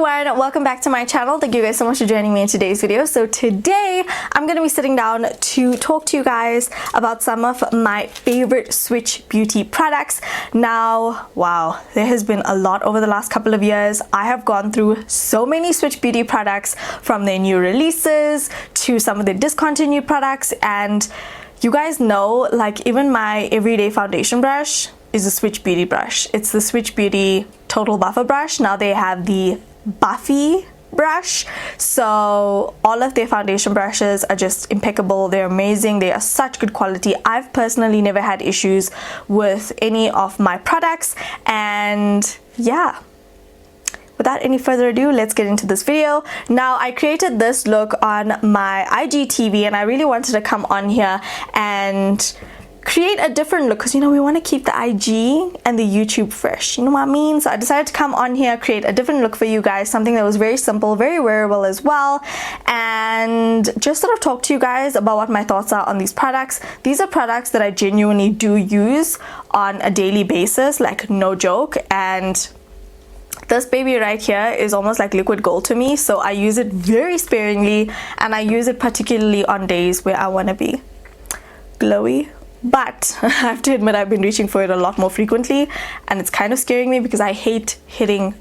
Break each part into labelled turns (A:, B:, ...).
A: everyone, welcome back to my channel. Thank you guys so much for joining me in today's video. So today I'm going to be sitting down to talk to you guys about some of my favorite Swiitchbeauty products. Now, wow, there has been a lot over the last couple of years. I have gone through so many Swiitchbeauty products, from their new releases to some of their discontinued products, and you guys know, like, even my everyday foundation brush is a Swiitchbeauty brush. It's the Swiitchbeauty Total Buffer brush. Now they have the Buffy brush, so all of their foundation brushes are just impeccable. They're amazing. They are such good quality. I've personally never had issues with any of my products, and yeah, without any further ado, let's get into this video. Now, I created this look on my IGTV, and I really wanted to come on here and create a different look, because, you know, we want to keep the IG and the YouTube fresh, you know what I mean? So I decided to come on here, create a different look for you guys, something that was very simple, very wearable as well, and just sort of talk to you guys about what my thoughts are on these products. These are products that I genuinely do use on a daily basis, like, no joke, and this baby right here is almost like liquid gold to me, so I use it very sparingly, and I use it particularly on days where I want to be glowy. But I have to admit, I've been reaching for it a lot more frequently, and it's kind of scaring me because I hate hitting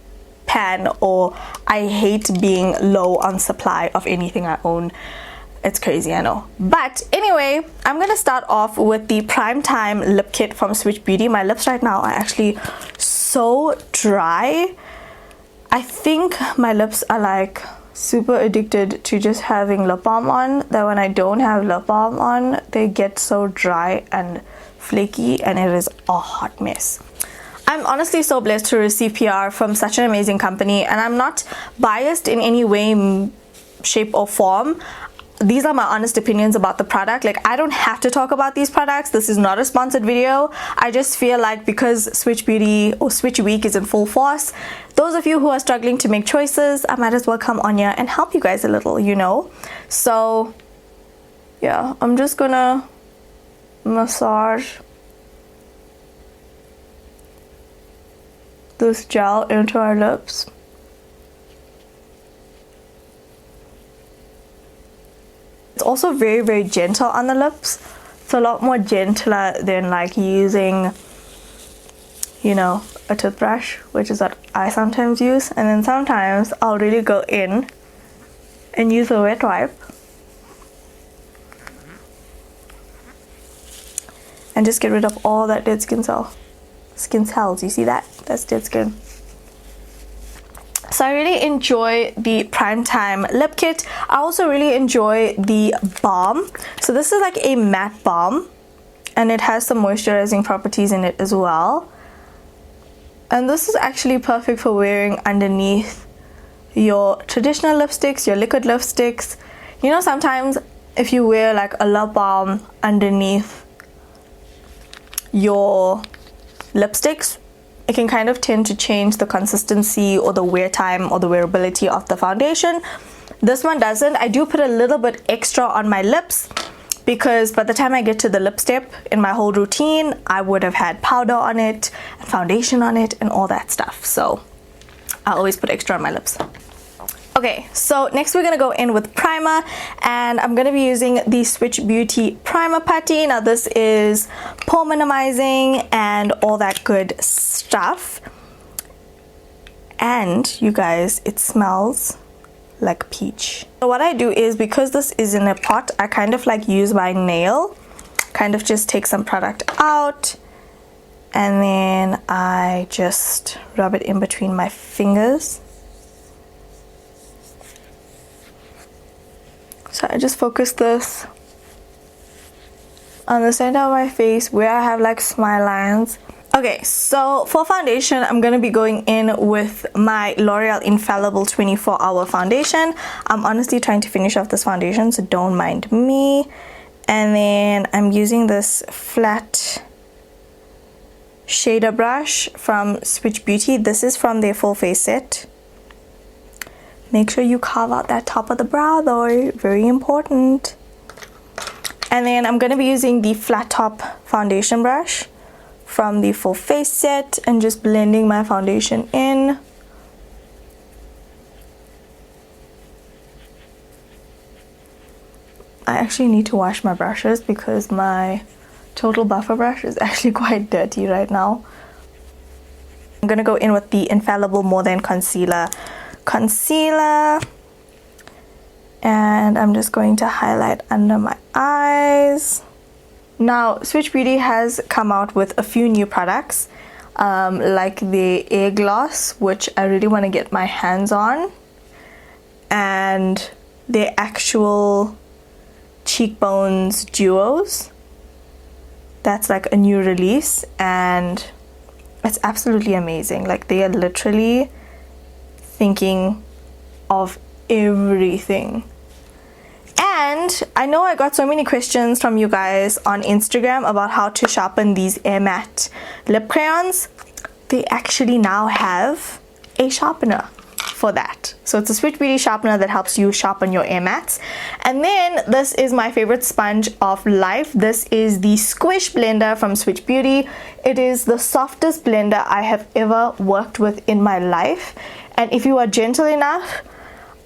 A: pan, or I hate being low on supply of anything I own. It's crazy, I know. But anyway, I'm gonna start off with the Primetime Lip Kit from Swiitchbeauty. My lips right now are actually so dry. I think my lips are like super addicted to just having lip balm on, that when I don't have lip balm on, they get so dry and flaky, and it is a hot mess. I'm honestly so blessed to receive PR from such an amazing company, and I'm not biased in any way, shape or form. These are my honest opinions about the product. Like, I don't have to talk about these products. This is not a sponsored video. I just feel like because Swiitchbeauty or Switch Week is in full force, those of you who are struggling to make choices, I might as well come on here and help you guys a little, you know? So yeah, I'm just gonna massage this gel into our lips. It's also very, very gentle on the lips. It's a lot more gentler than like using, you know, a toothbrush, which is what I sometimes use. And then sometimes I'll really go in and use a wet wipe and just get rid of all that dead skin cells. You see that? That's dead skin. So I really enjoy the Primetime Lip Kit. I also really enjoy the balm. So this is like a matte balm, and it has some moisturizing properties in it as well. And this is actually perfect for wearing underneath your traditional lipsticks, your liquid lipsticks. You know, sometimes if you wear like a lip balm underneath your lipsticks, it can kind of tend to change the consistency or the wear time or the wearability of the foundation. This one doesn't. I do put a little bit extra on my lips, because by the time I get to the lip step in my whole routine, I would have had powder on it and foundation on it and all that stuff. So I always put extra on my lips. Okay, so next we're gonna go in with primer, and I'm gonna be using the Swiitchbeauty Primer Putty. Now this is pore minimizing and all that good stuff. And you guys, it smells like peach. So what I do is, because this is in a pot, I kind of like use my nail, kind of just take some product out, and then I just rub it in between my fingers. So I just focus this on the center of my face where I have like smile lines. Okay, so for foundation, I'm going to be going in with my L'Oreal Infallible 24-Hour Foundation. I'm honestly trying to finish off this foundation, so don't mind me. And then I'm using this flat shader brush from Swiitchbeauty. This is from their full face set. Make sure you carve out that top of the brow though, very important. And then I'm going to be using the flat top foundation brush from the full face set and just blending my foundation in. I actually need to wash my brushes because my total buffer brush is actually quite dirty right now. I'm gonna go in with the Infallible More Than Concealer and I'm just going to highlight under my eyes. Now Swiitchbeauty has come out with a few new products, like the Air Gloss, which I really want to get my hands on, and their actual cheekbones duos. That's like a new release and it's absolutely amazing. Like, they are literally thinking of everything. And I know I got so many questions from you guys on Instagram about how to sharpen these Air Matte lip crayons. They actually now have a sharpener for that. So it's a Swiitchbeauty sharpener that helps you sharpen your Air Mattes. And then this is my favorite sponge of life. This is the Squish Blender from Swiitchbeauty. It is the softest blender I have ever worked with in my life. And if you are gentle enough,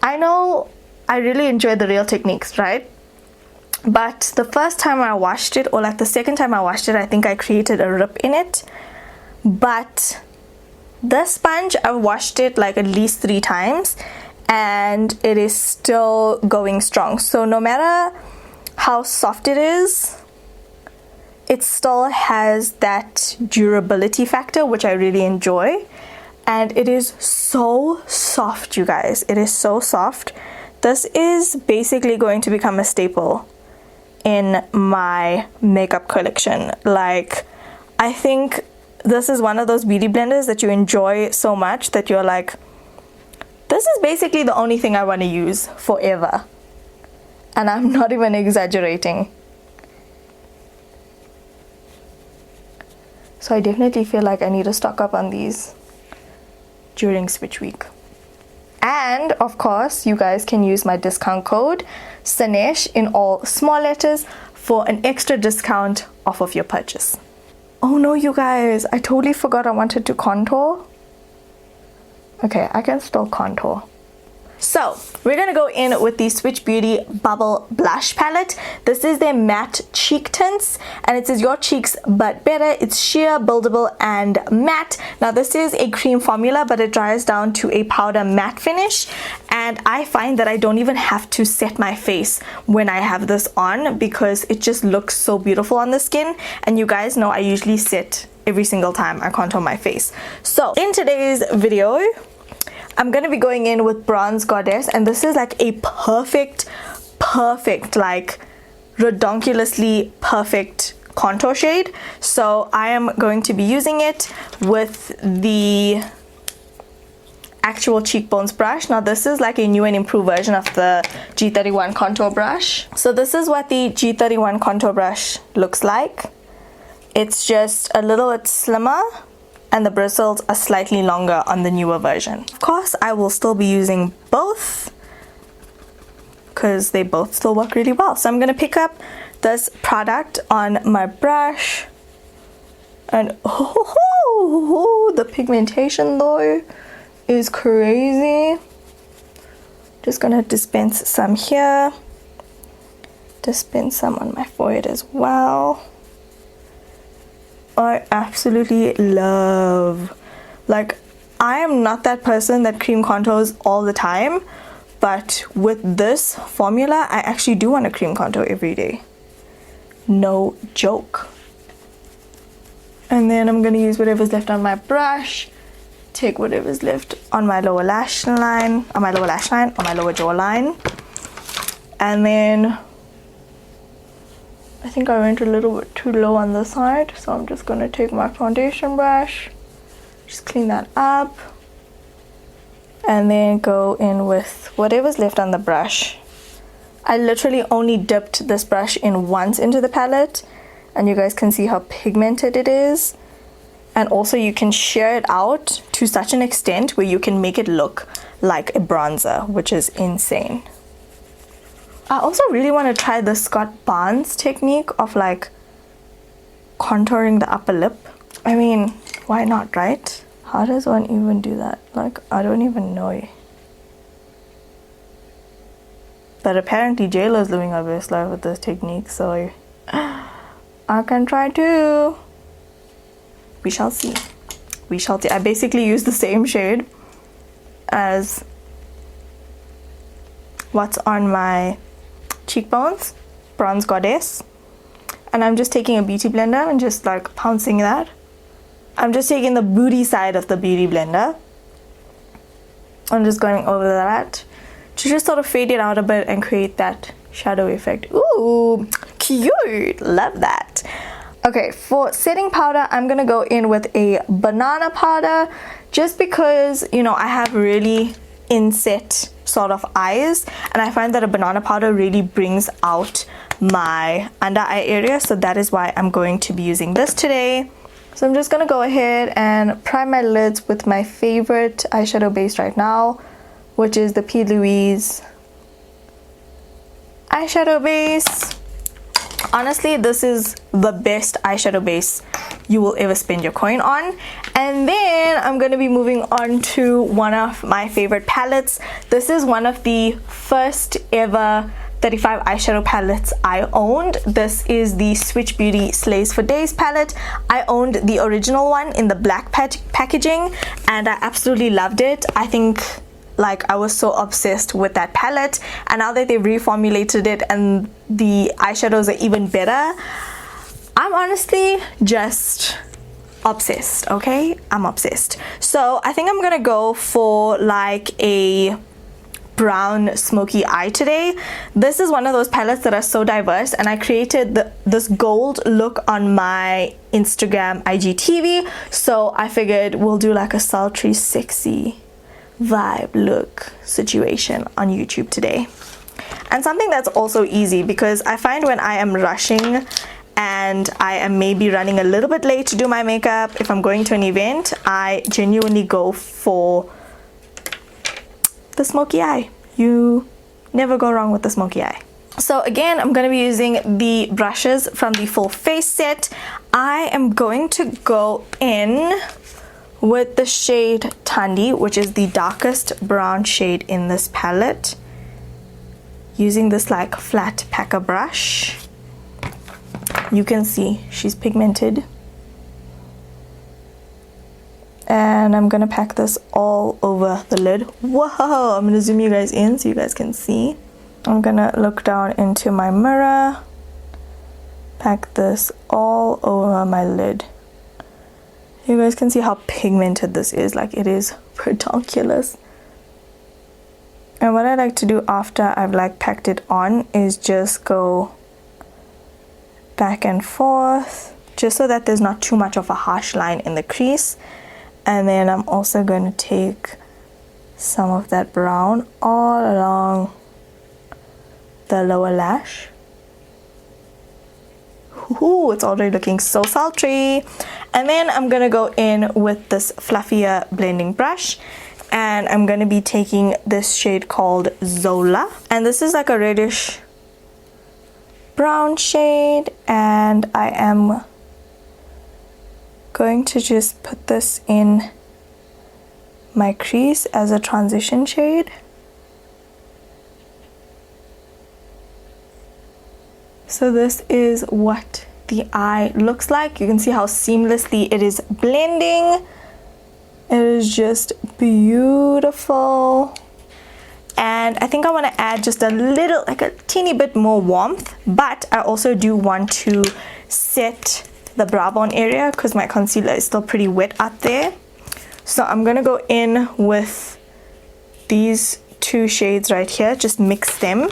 A: I know I really enjoy the Real techniques, right? But the first time I washed it, or like the second time I washed it, I think I created a rip in it. But this sponge, I've washed it like at least 3 times and it is still going strong. So no matter how soft it is, it still has that durability factor, which I really enjoy. And it is so soft, you guys. It is so soft. This is basically going to become a staple in my makeup collection. Like, I think this is one of those beauty blenders that you enjoy so much that you're like, this is basically the only thing I want to use forever. And I'm not even exaggerating. So I definitely feel like I need to stock up on these during Switch Week. And of course, you guys can use my discount code Sanesh in all small letters for an extra discount off of your purchase. Oh no, you guys, I totally forgot I wanted to contour. Okay, I can still contour. So we're gonna go in with the Swiitchbeauty Bubble Blush Palette. This is their matte cheek tints, and it says your cheeks but better. It's sheer, buildable, and matte. Now this is a cream formula, but it dries down to a powder matte finish, and I find that I don't even have to set my face when I have this on because it just looks so beautiful on the skin. And you guys know I usually set every single time I contour my face. So in today's video, I'm gonna be going in with Bronze Goddess, and this is like a perfect, like redonkulously perfect contour shade. So I am going to be using it with the actual cheekbones brush. Now this is like a new and improved version of the G31 contour brush. So this is what the G31 contour brush looks like. It's just a little bit slimmer, and the bristles are slightly longer on the newer version. Of course, I will still be using both because they both still work really well. So I'm gonna pick up this product on my brush, and the pigmentation though is crazy. Just gonna dispense some here, dispense some on my forehead as well. I absolutely love, like, I am not that person that cream contours all the time, but with this formula I actually do want to cream contour every day, no joke. And then I'm gonna use whatever's left on my brush, take whatever's left on my lower lash line, on my lower jawline, and then I think I went a little bit too low on this side, so I'm just gonna take my foundation brush, just clean that up, and then go in with whatever's left on the brush. I literally only dipped this brush in once into the palette, and you guys can see how pigmented it is. And also you can shear it out to such an extent where you can make it look like a bronzer, which is insane. I also really want to try the Scott Barnes technique of like contouring the upper lip. I mean, why not, right? How does one even do that? Like, I don't even know. But apparently JLo's living her best life with this technique, so I can try too. We shall see. We shall see. I basically use the same shade as what's on my cheekbones, Bronze Goddess. And I'm just taking a beauty blender and just like pouncing that. I'm just taking the booty side of the beauty blender. I'm just going over that to just sort of fade it out a bit and create that shadow effect. Ooh, cute. Love that. Okay, for setting powder, I'm gonna go in with a banana powder just because, you know, I have really inset sort of eyes, and I find that a banana powder really brings out my under eye area, so that is why I'm going to be using this today. So I'm just gonna go ahead and prime my lids with my favorite eyeshadow base right now, which is the P. Louise eyeshadow base. Honestly, this is the best eyeshadow base you will ever spend your coin on. And then I'm going to be moving on to one of my favorite palettes. This is one of the first ever 35 eyeshadow palettes I owned. This is the Swiitchbeauty Slays for Days palette. I owned the original one in the black packaging, and I absolutely loved it. I think like I was so obsessed with that palette, and now that they've reformulated it and the eyeshadows are even better, I'm honestly just obsessed. Okay, I'm obsessed. So I think I'm gonna go for like a brown smoky eye today. This is one of those palettes that are so diverse, and I created this gold look on my Instagram IGTV, so I figured we'll do like a sultry sexy vibe look situation on YouTube today. And something that's also easy, because I find when I am rushing and I am maybe running a little bit late to do my makeup, if I'm going to an event, I genuinely go for the smoky eye. You never go wrong with the smoky eye. So again, I'm going to be using the brushes from the full face set. I am going to go in with the shade Thandi, which is the darkest brown shade in this palette, using this like flat packer brush. You can see she's pigmented, and I'm gonna pack this all over the lid. Whoa, I'm gonna zoom you guys in so you guys can see. I'm gonna look down into my mirror, pack this all over my lid. You guys can see how pigmented this is, like it is ridiculous. And what I like to do after I've like packed it on is just go back and forth, just so that there's not too much of a harsh line in the crease. And then I'm also going to take some of that brown all along the lower lash. Ooh, it's already looking so sultry. And then I'm gonna go in with this fluffier blending brush, and I'm gonna be taking this shade called Zola, and this is like a reddish brown shade, and I am going to just put this in my crease as a transition shade. So this is what the eye looks like. You can see how seamlessly it is blending. It is just beautiful. And I think I want to add just a little, like a teeny bit more warmth, but I also do want to set the brow bone area because my concealer is still pretty wet out there. So I'm gonna go in with these two shades right here, just mix them.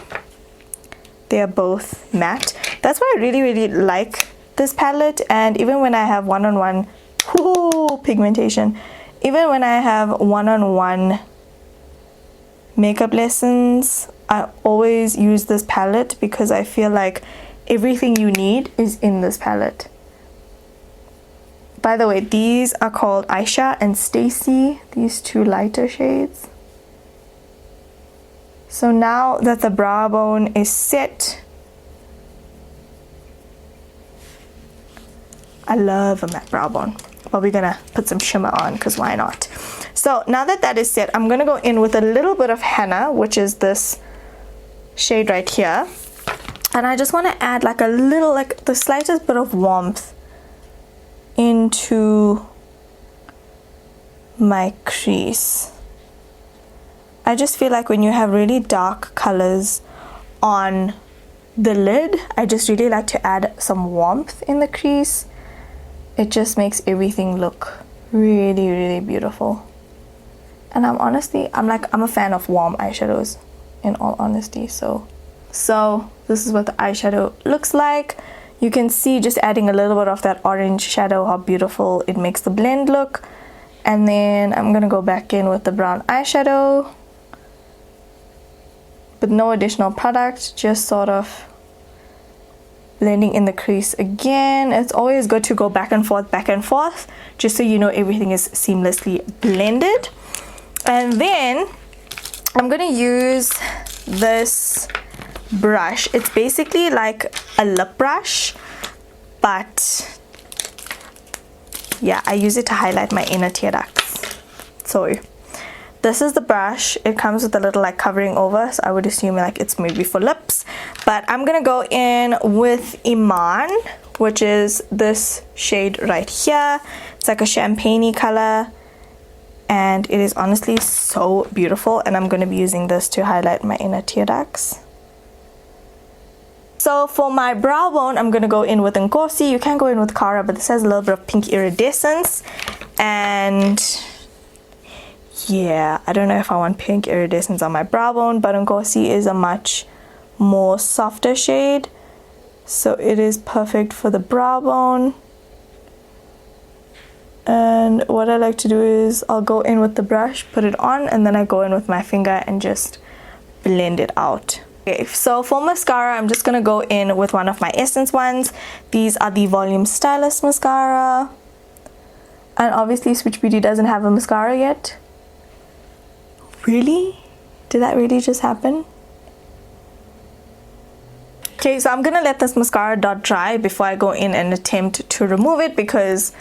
A: They are both matte. That's why I really like this palette. And even when I have one-on-one pigmentation, even when I have one-on-one makeup lessons, I always use this palette because I feel like everything you need is in this palette. By the way, these are called Aisha and Stacy, these two lighter shades. So now that the brow bone is set, I love a matte brow bone, but we're gonna put some shimmer on because why not? So now that that is set, I'm gonna go in with a little bit of henna, which is this shade right here, and I just want to add like a little, like the slightest bit of warmth into my crease. I just feel like when you have really dark colors on the lid, I just really like to add some warmth in the crease. It just makes everything look really, really beautiful. And I'm a fan of warm eyeshadows, in all honesty. So this is what the eyeshadow looks like. You can see just adding a little bit of that orange shadow, how beautiful it makes the blend look. And then I'm gonna go back in with the brown eyeshadow, with no additional product, just sort of blending in the crease again. It's always good to go back and forth, just so you know everything is seamlessly blended. And then I'm gonna use this brush. It's basically like a lip brush, but yeah, I use it to highlight my inner tear ducts. So this is the brush. It comes with a little like covering over, so I would assume like it's maybe for lips. But I'm gonna go in with Iman, which is this shade right here. It's like a champagne-y color, and it is honestly so beautiful, and I'm gonna be using this to highlight my inner tear ducts. So for my brow bone, I'm gonna go in with Nkosi. You can go in with Cara, but this has a little bit of pink iridescence, and yeah, I don't know if I want pink iridescence on my brow bone, but Nkosi is a much more softer shade, so it is perfect for the brow bone. And what I like to do is I'll go in with the brush, put it on, and then I go in with my finger and just blend it out. Okay, so for mascara, I'm just gonna go in with one of my Essence ones. These are the Volume Stylist mascara, and obviously Swiitchbeauty doesn't have a mascara yet. Really? Did that really just happen? Okay, so I'm gonna let this mascara dot dry before I go in and attempt to remove it, because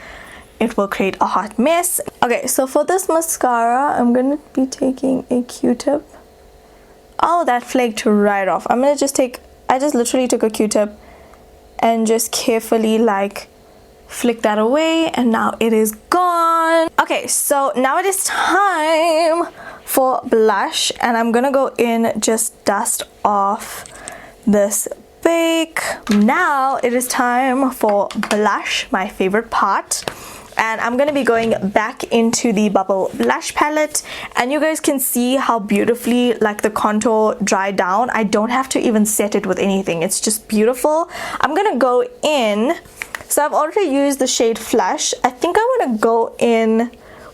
A: it will create a hot mess. Okay, so for this mascara, I'm gonna be taking a Q-tip. Oh, that flaked right off. I just literally took a Q-tip and just carefully like flick that away, and now it is gone. Okay, so now it is time for blush, and I'm gonna go in, just dust off this bake. Now it is time for blush, my favorite part. And I'm gonna be going back into the Bubble Blush palette, and you guys can see how beautifully like the contour dried down. I don't have to even set it with anything, it's just beautiful. I'm gonna go in, so I've already used the shade Flush. I think I want to go in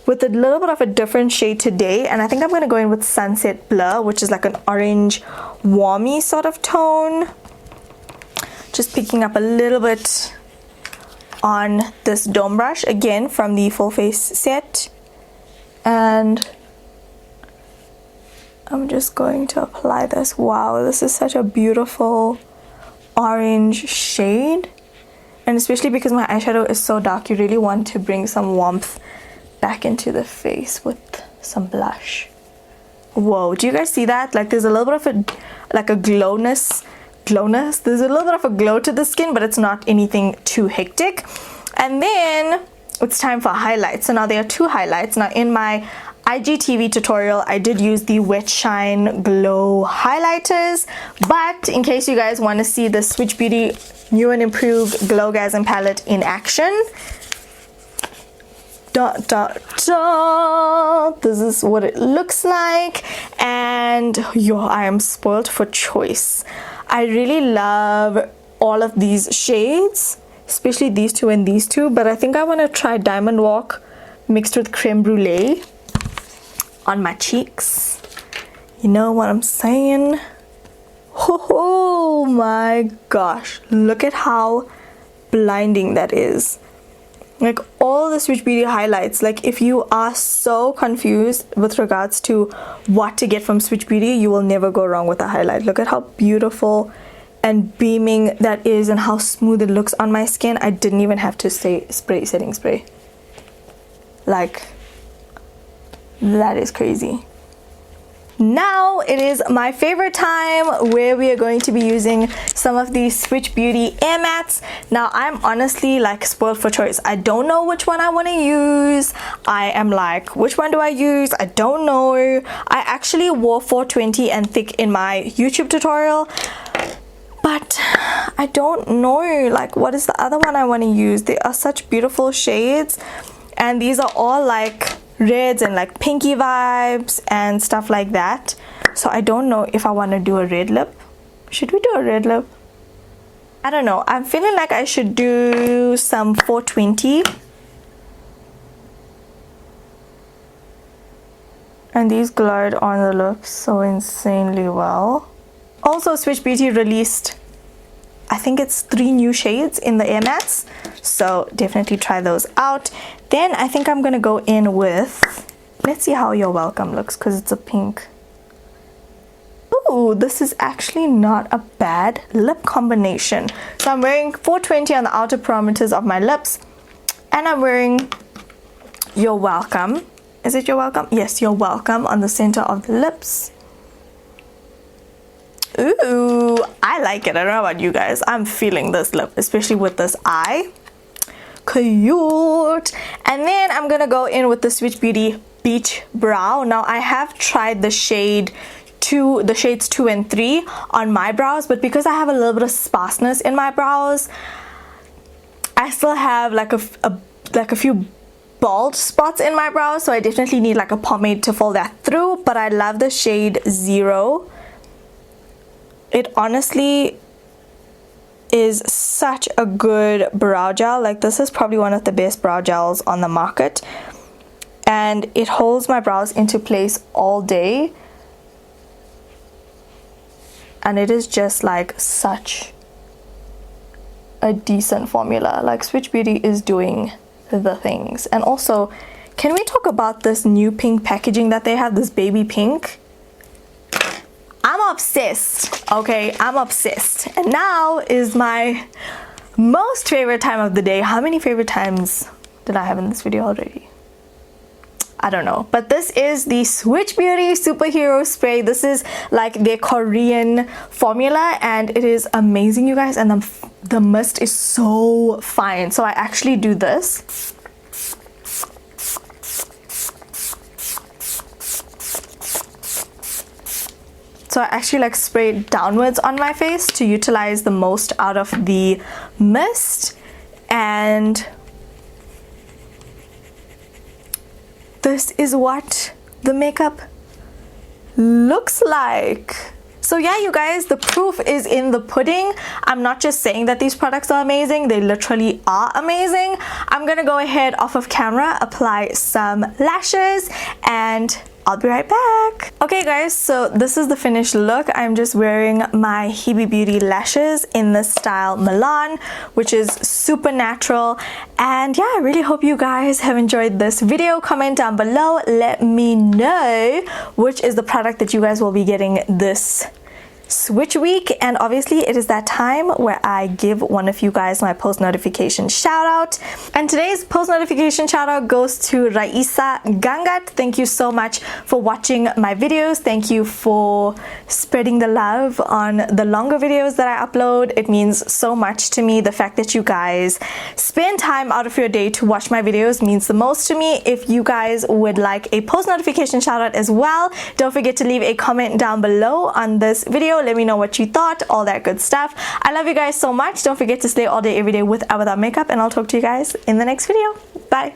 A: with a little bit of a different shade today, and I think I'm gonna go in with Sunset Blur, which is like an orange warmy sort of tone. Just picking up a little bit on this dome brush, again from the Full Face set, and I'm just going to apply this. Wow, this is such a beautiful orange shade, and especially because my eyeshadow is so dark, you really want to bring some warmth back into the face with some blush. Whoa, do you guys see that? Like there's a little bit of a glowness. There's a little bit of a glow to the skin, but it's not anything too hectic. And then it's time for highlights. So now there are two highlights. Now in my IGTV tutorial, I did use the Wet Shine Glow highlighters, but in case you guys want to see the Swiitchbeauty new and improved Glowgasm palette in action, this is what it looks like. And I am spoiled for choice. I really love all of these shades, especially these two and these two, but I think I want to try Diamond Walk mixed with Creme Brulee on my cheeks. You know what I'm saying? Oh my gosh, look at how blinding that is. Like all the Swiitchbeauty highlights, like if you are so confused with regards to what to get from Swiitchbeauty, you will never go wrong with a highlight. Look at how beautiful and beaming that is, and how smooth it looks on my skin. I didn't even have to say setting spray. Like, that is crazy. Now it is my favorite time where we are going to be using some of these Swiitchbeauty air mats. Now I'm honestly like spoiled for choice. I don't know which one I want to use. I am like, which one do I use? I don't know. I actually wore 420 and thick in my YouTube tutorial, but I don't know like what is the other one I want to use. They are such beautiful shades, and these are all like reds and like pinky vibes and stuff like that. So I don't know if I want to do a red lip. Should we do a red lip? I don't know. I'm feeling like I should do some 420. And these glide on the lips so insanely well. Also, Swiitchbeauty released, I think it's 3 new shades in the air mats, so definitely try those out. Then I think I'm gonna go in with, let's see how You're Welcome looks, because it's a pink. Ooh, this is actually not a bad lip combination. So I'm wearing 420 on the outer perimeters of my lips, and I'm wearing You're Welcome. Is it You're Welcome? Yes, You're Welcome on the center of the lips. Ooh, I like it. I don't know about you guys. I'm feeling this lip, especially with this eye. Cute. And then I'm gonna go in with the Swiitchbeauty Beach Brow. Now I have tried the shades 2 and 3 on my brows, but because I have a little bit of sparseness in my brows, I still have like a few bald spots in my brows, so I definitely need like a pomade to fill that through. But I love the shade 0. It honestly is such a good brow gel. Like, this is probably one of the best brow gels on the market, and it holds my brows into place all day, and it is just like such a decent formula. Like, Swiitchbeauty is doing the things. And also, can we talk about this new pink packaging that they have, this baby pink? I'm obsessed, okay? I'm obsessed. And now is my most favorite time of the day. How many favorite times did I have in this video already? I don't know. But this is the Swiitchbeauty Superhero Spray. This is like their Korean formula, and it is amazing, you guys. And the mist is so fine. So I actually do this. So I actually like spray it downwards on my face to utilize the most out of the mist. And this is what the makeup looks like. So yeah, you guys, the proof is in the pudding. I'm not just saying that these products are amazing, they literally are amazing. I'm gonna go ahead off of camera, apply some lashes, and I'll be right back. Okay guys, so this is the finished look. I'm just wearing my Hebe Beauty lashes in the style Milan, which is super natural. And yeah, I really hope you guys have enjoyed this video. Comment down below, let me know which is the product that you guys will be getting this Switch week. And obviously it is that time where I give one of you guys my post notification shout out, and today's post notification shout out goes to Raisa Gangat. Thank you so much for watching my videos. Thank you for spreading the love on the longer videos that I upload. It means so much to me. The fact that you guys spend time out of your day to watch my videos means the most to me. If you guys would like a post notification shout out as well, don't forget to leave a comment down below on this video. Let me know what you thought, all that good stuff. I love you guys so much. Don't forget to slay all day every day with or without makeup, and I'll talk to you guys in the next video. Bye.